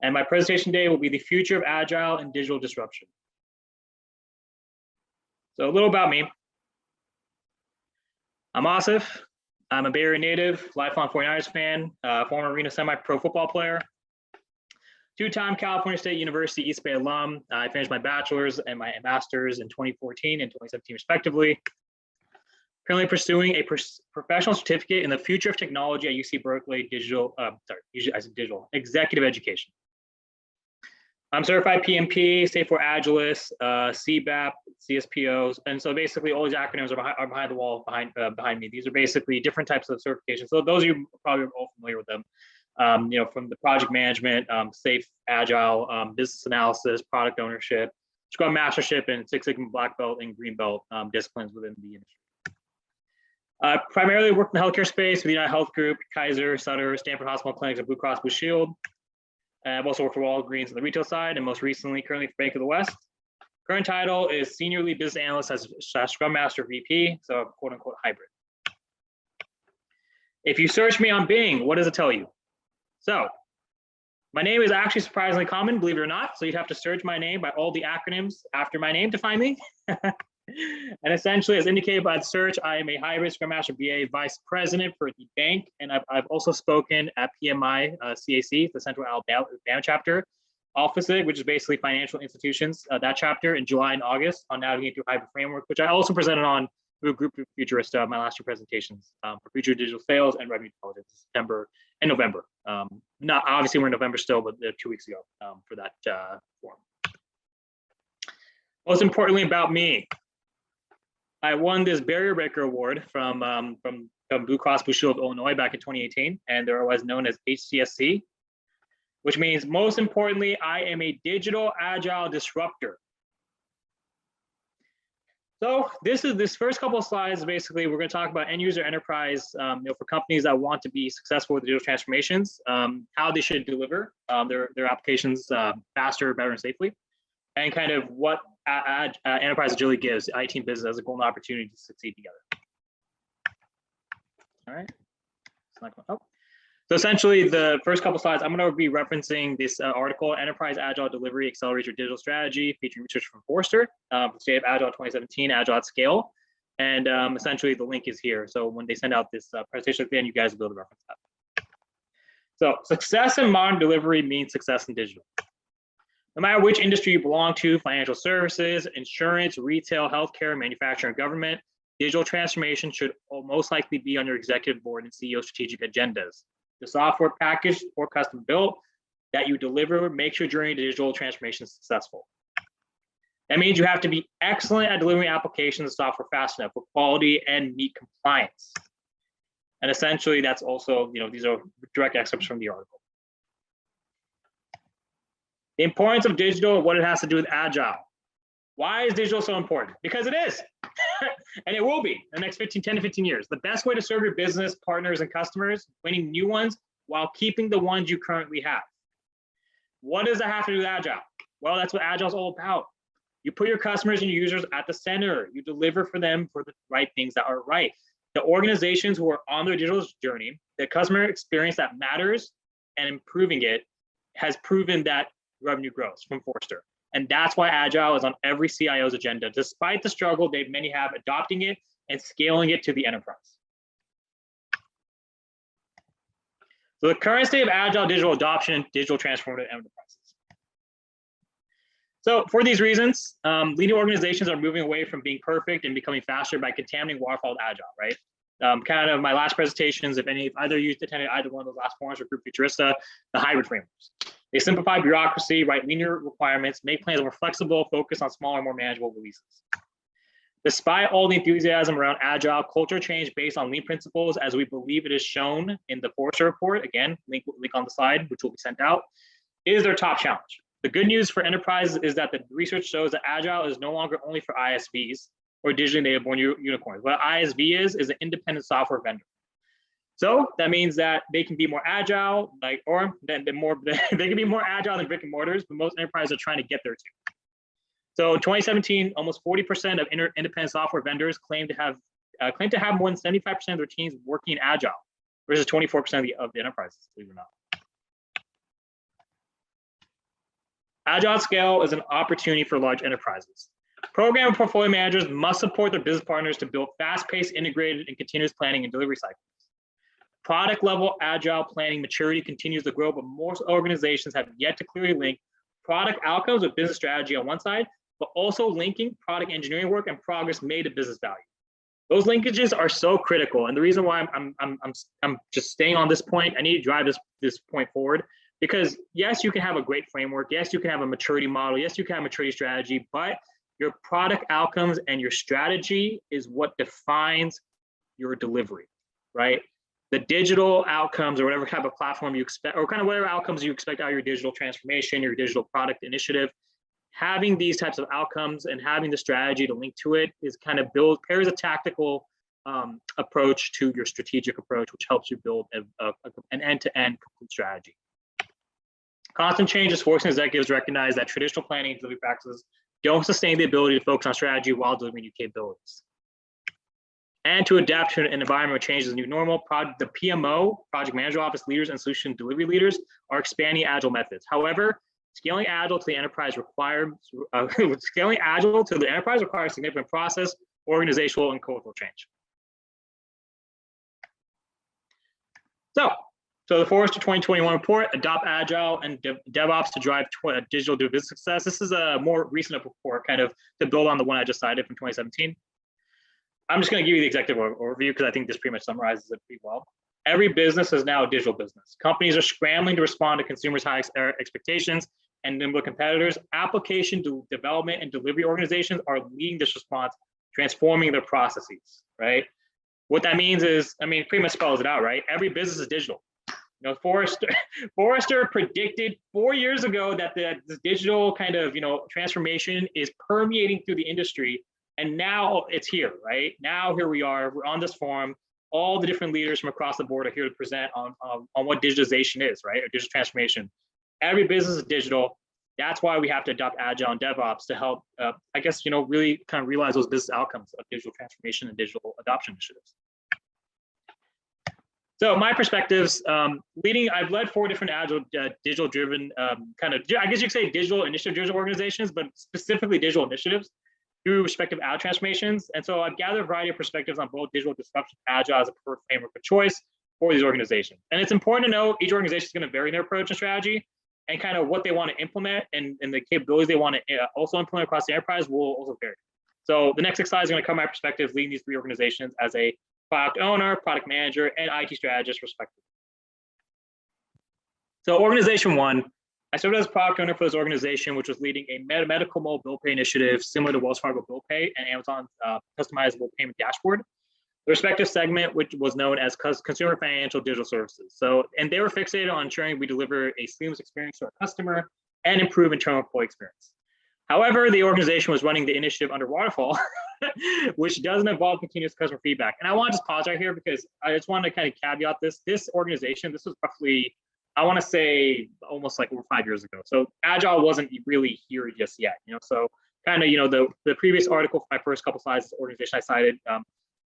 And my presentation today will be the future of Agile and digital disruption. So a little about me. I'm Asif. I'm a Bay Area native, lifelong 49ers fan, former arena semi-pro football player, two-time California State University East Bay alum. I finished my bachelor's and my master's in 2014 and 2017 respectively. Currently pursuing a professional certificate in the future of technology at UC Berkeley executive education. I'm certified PMP, State for Agilist, CBAP, CSPOs, and so basically all these acronyms are behind the wall behind me. These are basically different types of certifications. So those of you probably are all familiar with them. From the project management, safe, agile, business analysis, product ownership, Scrum Mastership, and Six Sigma Black Belt and Green Belt disciplines within the industry. Primarily worked in the healthcare space with United Health Group, Kaiser, Sutter, Stanford Hospital Clinics, and Blue Cross Blue Shield. I've also worked for Walgreens on the retail side, and most recently, currently for Bank of the West. Current title is Senior Lead Business Analyst as Scrum Master VP, so quote unquote hybrid. If you search me on Bing, what does it tell you? So my name is actually surprisingly common, believe it or not. So you'd have to search my name by all the acronyms after my name to find me. And essentially, as indicated by the search, I am a hybrid Scrum Master BA Vice President for the bank. And I've also spoken at PMI CAC, the Central Alabama chapter office, which is basically financial institutions, that chapter in July and August on navigating through hybrid framework, which I also presented on through a group of Futurista, my last two presentations for future digital sales and revenue intelligence, September and November. Not obviously we're in November still, but 2 weeks ago for that forum. Most importantly about me, I won this Barrier Breaker Award from Blue Cross Blue Shield of Illinois back in 2018, and there was known as HCSC, which means most importantly, I am a digital agile disruptor. So this first couple of slides, basically, we're going to talk about end user enterprise, for companies that want to be successful with digital transformations, how they should deliver their applications faster, better, and safely, and kind of what enterprise agility gives IT and business as a golden opportunity to succeed together. All right. So essentially, the first couple slides, I'm going to be referencing this article, Enterprise Agile Delivery Accelerates Your Digital Strategy, featuring research from Forrester, State of Agile 2017, Agile at Scale. And essentially, the link is here. So when they send out this presentation at the end, you guys will be able to reference that. So success in modern delivery means success in digital. No matter which industry you belong to, financial services, insurance, retail, healthcare, manufacturing, government, digital transformation should most likely be on your executive board and CEO strategic agendas. The software packaged or custom built that you deliver makes your journey to digital transformation successful. That means you have to be excellent at delivering applications and software fast enough for quality and meet compliance. And essentially, that's also, these are direct excerpts from the article. The importance of digital and what it has to do with agile. Why is digital so important? Because it is, and it will be the next 10 to 15 years. The best way to serve your business partners and customers, winning new ones while keeping the ones you currently have. What does that have to do with agile? Well, that's what agile is all about. You put your customers and your users at the center. You deliver for them for the right things that are right. The organizations who are on their digital journey, the customer experience that matters and improving it has proven that revenue grows from Forrester. And that's why Agile is on every CIO's agenda, despite the struggle many have adopting it and scaling it to the enterprise. So the current state of Agile digital adoption and digital transformative enterprises. So for these reasons, leading organizations are moving away from being perfect and becoming faster by contaminating waterfall with Agile, right? Kind of my last presentations, if either of you attended either one of those last forums or Group Futurista, the hybrid frameworks. They simplify bureaucracy, write linear requirements, make plans more flexible, focus on smaller, more manageable releases. Despite all the enthusiasm around Agile, culture change based on lean principles, as we believe it is shown in the Forrester report, again, link on the slide, which will be sent out, is their top challenge. The good news for enterprises is that the research shows that Agile is no longer only for ISVs or digitally native born unicorns. What ISV is an independent software vendor. So that means that they can be more agile, they can be more agile than brick and mortars, but most enterprises are trying to get there too. So in 2017, almost 40% of independent software vendors claim to have more than 75% of their teams working in Agile, versus 24% of the enterprises, believe it or not. Agile at scale is an opportunity for large enterprises. Program and portfolio managers must support their business partners to build fast-paced, integrated, and continuous planning and delivery cycles. Product level Agile planning maturity continues to grow, but most organizations have yet to clearly link product outcomes with business strategy on one side, but also linking product engineering work and progress made to business value. Those linkages are so critical, and the reason why I'm just staying on this point, I need to drive this point forward, because yes, you can have a great framework, yes, you can have a maturity model, yes, you can have a maturity strategy, but your product outcomes and your strategy is what defines your delivery, right? The digital outcomes or whatever type of platform you expect, or kind of whatever outcomes you expect out of your digital transformation, your digital product initiative, having these types of outcomes and having the strategy to link to it is kind of pairs a tactical approach to your strategic approach, which helps you build an end-to-end complete strategy. Constant change is forcing executives to recognize that traditional planning and delivery practices don't sustain the ability to focus on strategy while delivering new capabilities. And to adapt to an environment where change is the new normal, the PMO, project manager office leaders, and solution delivery leaders are expanding Agile methods. However, scaling Agile to the enterprise requires significant process, organizational, and cultural change. So the Forrester 2021 report, Adopt Agile and DevOps to drive digital business success. This is a more recent report, kind of to build on the one I just cited from 2017. I'm just going to give you the executive overview because I think this pretty much summarizes it pretty well. Every business is now a digital business. Companies are scrambling to respond to consumers' high expectations and nimble competitors. Application development and delivery organizations are leading this response, transforming their processes, right? What that means is, I mean, pretty much spells it out, right? Every business is digital. You know, Forrester predicted 4 years ago that this digital kind of, transformation is permeating through the industry. And now it's here, right? Now here we are, we're on this forum. All the different leaders from across the board are here to present on what digitalization is, right? Or digital transformation. Every business is digital. That's why we have to adopt Agile and DevOps to help, I guess, really kind of realize those business outcomes of digital transformation and digital adoption initiatives. So my perspectives, I've led 4 different Agile, digital-driven kind of, I guess you could say digital initiative-driven organizations, but specifically digital initiatives through respective Agile transformations. And so I've gathered a variety of perspectives on both digital disruption, Agile as a preferred framework of choice for these organizations. And it's important to know each organization is going to vary in their approach and strategy, and kind of what they want to implement and the capabilities they want to also implement across the enterprise will also vary. So the next 6 slides are going to cover my perspectives leading these 3 organizations as a product owner, product manager, and IT strategist, respectively. So organization 1, I served as product owner for this organization, which was leading a medical mobile bill pay initiative similar to Wells Fargo Bill Pay and Amazon's customizable payment dashboard. The respective segment, which was known as Consumer Financial Digital Services. So, and they were fixated on ensuring we deliver a seamless experience to our customer and improve internal employee experience. However, the organization was running the initiative under waterfall, which doesn't involve continuous customer feedback. And I want to just pause right here because I just want to kind of caveat this. This organization, this was roughly, I want to say almost like over 5 years ago. So Agile wasn't really here just yet, so kind of, the previous article for my first couple slides, the organization I cited,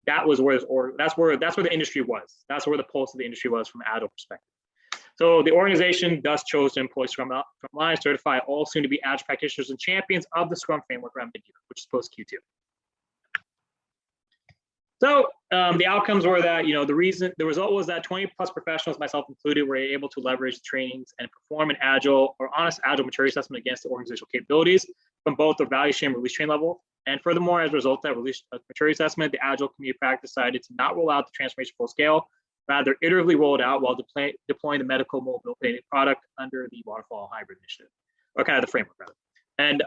that was where that's where the industry was. That's where the pulse of the industry was from an Agile perspective. So the organization thus chose to employ Scrum Line, certify all soon-to-be Agile practitioners and champions of the Scrum framework around mid-year, which is post Q2. So the outcomes were that, the result was that 20+ professionals, myself included, were able to leverage trainings and perform an Agile or honest Agile maturity assessment against the organizational capabilities from both the value stream and release train level. And furthermore, as a result of that release maturity assessment, the Agile community practice decided to not roll out the transformation full scale, rather iteratively roll it out while deploying the medical mobile payment product under the waterfall hybrid initiative, or kind of the framework rather. And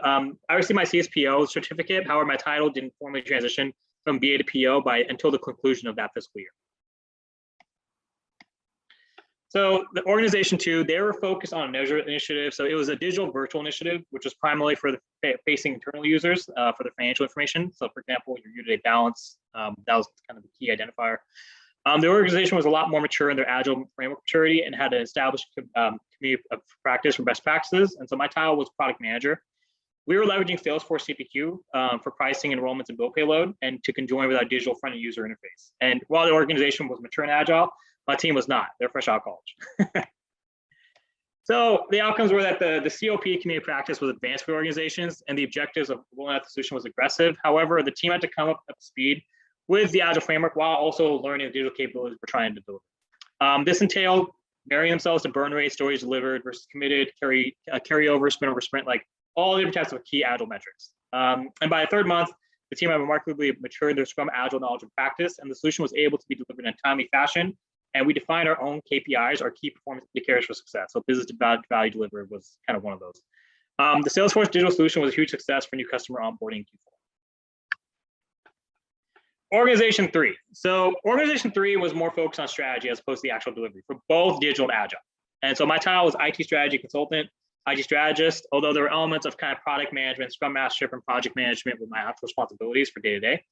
I received my CSPO certificate. However, my title didn't formally transition from BA to PO until the conclusion of that fiscal year. So the organization 2, they were focused on a measure initiative. So it was a digital virtual initiative, which was primarily for the facing internal users for their financial information. So for example, your year-to-date balance, that was kind of the key identifier. The organization was a lot more mature in their Agile framework maturity and had an established community of practice for best practices. And so my title was product manager. We were leveraging Salesforce CPQ for pricing, enrollments, and bill pay load, and to conjoin with our digital front-end user interface. And while the organization was mature in Agile, my team was not. They're fresh out of college. So the outcomes were that the COP community practice was advanced for organizations, and the objectives of rolling out the solution was aggressive. However, the team had to come up to speed with the Agile framework while also learning the digital capabilities we're trying to deliver. This entailed varying themselves to burn rate, stories delivered versus committed, carryover, sprint over sprint, like all different types of key Agile metrics. And by the third month, the team had remarkably matured their Scrum Agile knowledge and practice, and the solution was able to be delivered in a timely fashion. And we defined our own KPIs, our key performance indicators for success. So business value delivered was kind of one of those. The Salesforce digital solution was a huge success for new customer onboarding in Q4. Organization 3. So Organization 3 was more focused on strategy as opposed to the actual delivery for both digital and Agile. And so my title was IT strategy consultant, IT strategist, although there were elements of kind of product management, scrum mastership, and project management with my actual responsibilities for day-to-day.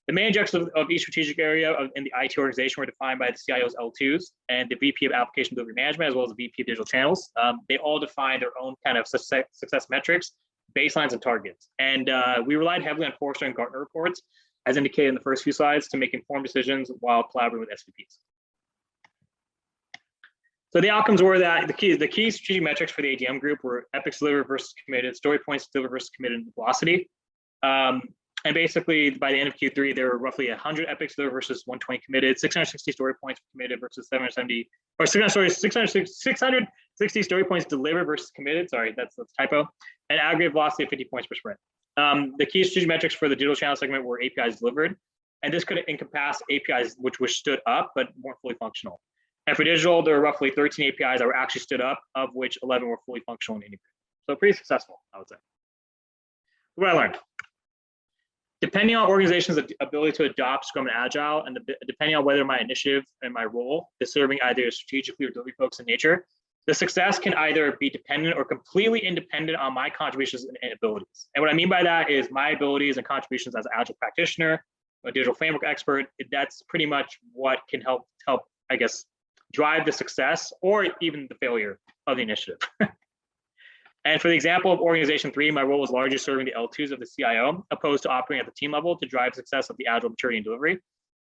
The main objectives of each strategic area in the IT organization were defined by the CIO's L2s and the VP of Application Delivery Management, as well as the VP of Digital Channels. They all defined their own kind of success metrics, baselines, and targets. And we relied heavily on Forrester and Gartner reports, as indicated in the first few slides, to make informed decisions while collaborating with SVPs. So the outcomes were that the key strategic metrics for the ADM group were epics delivered versus committed, story points delivered versus committed, and velocity. And basically, by the end of Q3, there were roughly 100 epics delivered versus 120 committed, 660 story points committed versus 770, or 660 story points delivered versus committed. Sorry, that's a typo. And aggregate velocity of 50 points per sprint. The key strategic metrics for the digital channel segment were APIs delivered, and this could encompass APIs which were stood up but weren't fully functional. And for digital, there were roughly 13 APIs that were actually stood up, of which 11 were fully functional and integrated. So pretty successful, I would say. What I learned. Depending on organizations' ability to adopt Scrum and Agile, and depending on whether my initiative and my role is serving either strategically or delivery focused in nature, the success can either be dependent or completely independent on my contributions and abilities. And what I mean by that is my abilities and contributions as an Agile practitioner, a digital framework expert. That's pretty much what can help, I guess, drive the success or even the failure of the initiative. And for the example of Organization 3, my role was largely serving the L2s of the CIO, opposed to operating at the team level to drive success of the Agile maturity and delivery.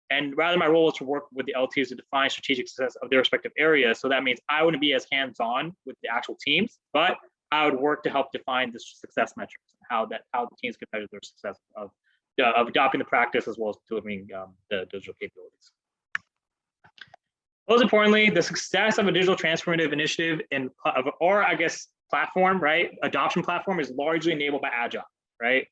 And rather, my role was to work with the L2s to define strategic success of their respective areas. So that means I wouldn't be as hands-on with the actual teams, but I would work to help define the success metrics, how the teams can measure their success of adopting the practice as well as delivering the digital capabilities. Most importantly, the success of a digital transformative initiative or I guess platform, right? Adoption platform is largely enabled by Agile, right?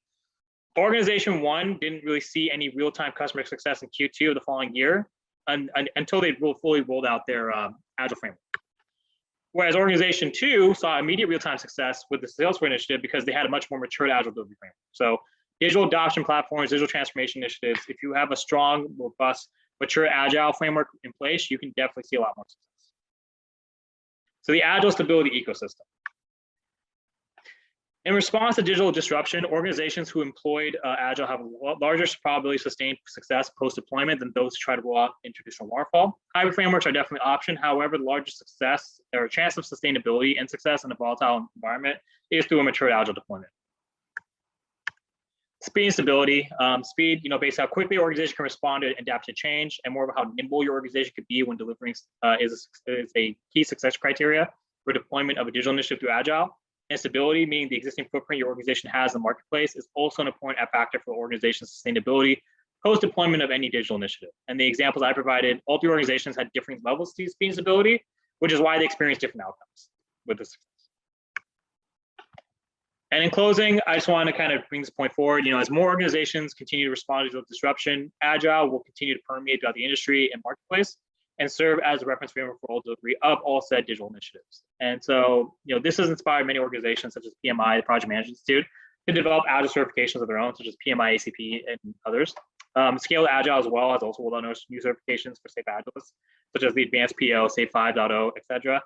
Organization 1 didn't really see any real-time customer success in Q2 of the following year until they fully rolled out their Agile framework. Whereas Organization 2 saw immediate real-time success with the Salesforce initiative because they had a much more mature Agile delivery framework. So digital adoption platforms, digital transformation initiatives, if you have a strong, robust, mature Agile framework in place, you can definitely see a lot more success. So the Agile stability ecosystem. In response to digital disruption, organizations who employed Agile have a larger probability of sustained success post-deployment than those who try to roll out in traditional waterfall. Hybrid frameworks are definitely an option. However, the largest success or chance of sustainability and success in a volatile environment is through a mature Agile deployment. Speed and stability. Speed, based on how quickly your organization can respond to and adapt to change, and more about how nimble your organization could be when delivering is a key success criteria for deployment of a digital initiative through Agile. And stability, meaning the existing footprint your organization has in the marketplace, is also an important factor for organization's sustainability post-deployment of any digital initiative. And the examples I provided, all 3 organizations had different levels of speed and stability, which is why they experienced different outcomes with this success. And in closing, I just want to kind of bring this point forward. As more organizations continue to respond to digital disruption, Agile will continue to permeate throughout the industry and marketplace and serve as a reference framework for all delivery of all said digital initiatives. And so, this has inspired many organizations such as PMI, the Project Management Institute, to develop Agile certifications of their own, such as PMI, ACP, and others. Scale Agile as well has also rolled out new certifications for safe Agilists, such as the Advanced PO, Safe 5.0, etc.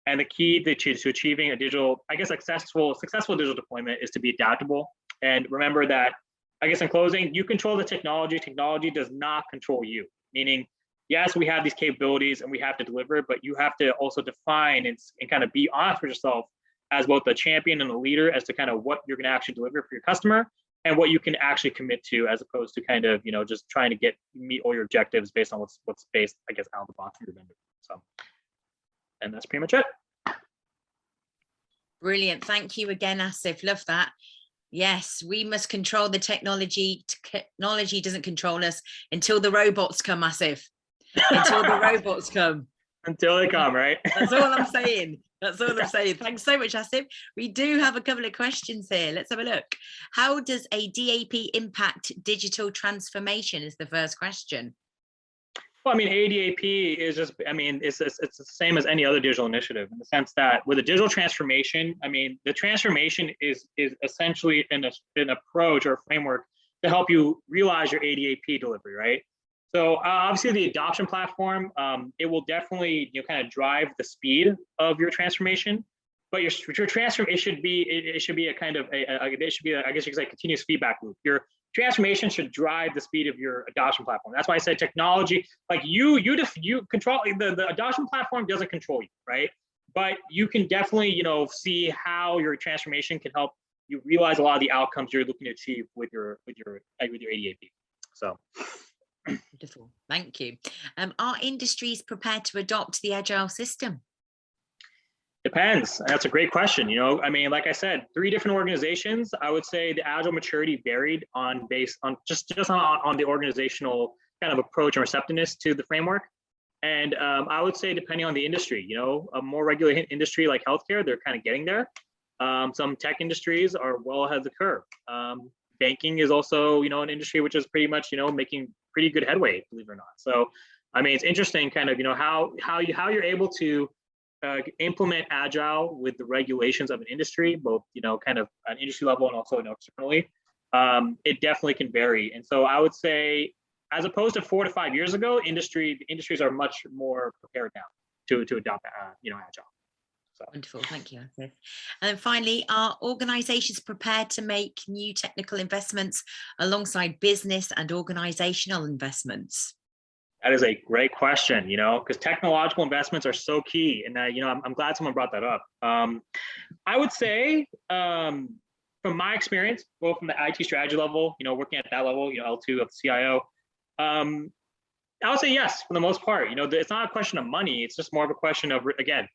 And the key to achieving a digital, successful digital deployment is to be adaptable. And remember that, in closing, you control the technology. Technology does not control you, meaning, yes, we have these capabilities and we have to deliver, but you have to also define and kind of be honest with yourself as both the champion and the leader as to kind of what you're going to actually deliver for your customer and what you can actually commit to, as opposed to kind of, just trying to meet all your objectives based on what's based, out of the box for your vendor. So, and that's pretty much it. Brilliant. Thank you again, Asif. Love that. Yes, we must control the technology. Technology doesn't control us until the robots come, Asif. Until the robots come. Until they come, right? That's all I'm saying. That's all I'm saying. Thanks so much, Asif. We do have a couple of questions here. Let's have a look. How does a DAP impact digital transformation is the first question. Well, I mean, ADAP is just, I mean, it's the same as any other digital initiative in the sense that with a digital transformation, I mean, the transformation is essentially an approach or a framework to help you realize your ADAP delivery, right? So obviously the adoption platform, it will definitely, you know, kind of drive the speed of your transformation, but your transformation, it should be a kind of it should be a, I guess you could say, continuous feedback loop. Your transformation should drive the speed of your adoption platform. That's why I said technology, like you control, the adoption platform doesn't control you, right? But you can definitely, you know, see how your transformation can help you realize a lot of the outcomes you're looking to achieve with your ADAP. So. Wonderful, thank you. Are industries prepared to adopt the Agile system? Depends. That's a great question. You know, I mean, like I said, 3 different organizations. I would say the Agile maturity varied based on just on the organizational kind of approach and receptiveness to the framework. And I would say depending on the industry, you know, a more regulated industry like healthcare, they're kind of getting there. Some tech industries are well ahead of the curve. Banking is also, you know, an industry which is pretty much, you know, making pretty good headway, believe it or not. So, I mean, it's interesting, kind of, you know, how you're able to implement Agile with the regulations of an industry, both, you know, kind of at industry level and also, you know, externally. It definitely can vary, and so I would say, as opposed to 4 to 5 years ago, the industries are much more prepared now to adopt, you know, Agile. So. Wonderful, thank you, Asif. And then finally, are organizations prepared to make new technical investments alongside business and organizational investments? That is a great question, you know, because technological investments are so key. And, you know, I'm glad someone brought that up. I would say, from my experience, both from the IT strategy level, you know, working at that level, you know, L2 of the CIO, I would say yes, for the most part. You know, it's not a question of money. It's just more of a question of, again,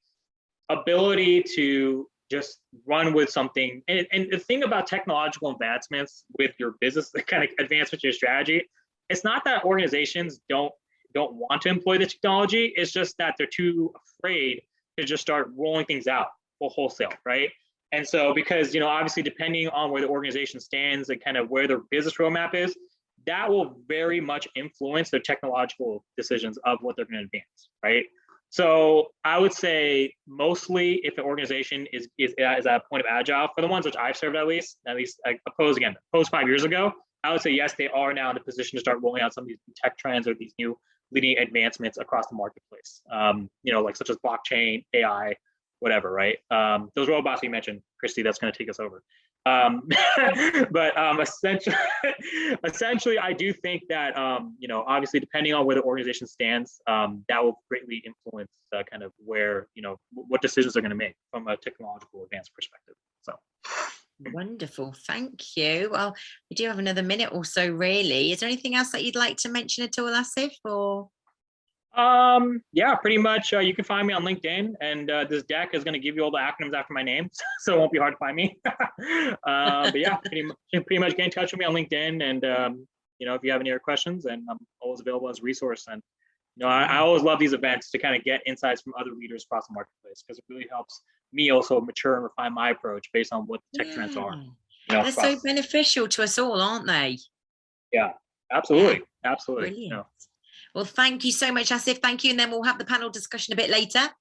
ability to just run with something. And the thing about technological advancements with your business, the kind of advancements to your strategy, it's not that organizations don't want to employ the technology. It's just that they're too afraid to just start rolling things out wholesale, right? And so, because, you know, obviously depending on where the organization stands and kind of where their business roadmap is, that will very much influence their technological decisions of what they're going to advance, right? So I would say mostly if the organization is at a point of Agile, for the ones which I've served at least post 5 years ago, I would say yes, they are now in a position to start rolling out some of these tech trends or these new leading advancements across the marketplace. You know, like such as blockchain, AI, whatever, right? Those robots you mentioned, Christy, that's going to take us over. But essentially, I do think that, you know, obviously depending on where the organization stands, that will greatly influence kind of where, you know, what decisions they're going to make from a technological advanced perspective. So. Wonderful, thank you. Well, we do have another minute or so, really. Is there anything else that you'd like to mention at all, Asif? Or yeah, pretty much. You can find me on LinkedIn, and this deck is going to give you all the acronyms after my name, so it won't be hard to find me. But yeah, pretty much get in touch with me on LinkedIn, and you know, if you have any other questions, and I'm always available as a resource. And you know, I always love these events to kind of get insights from other leaders across the marketplace, because it really helps me also mature and refine my approach based on what the tech trends are. You know, they're so beneficial to us all, aren't they? Yeah, absolutely, absolutely. Brilliant. You know. Well, thank you so much, Asif. Thank you. And then we'll have the panel discussion a bit later.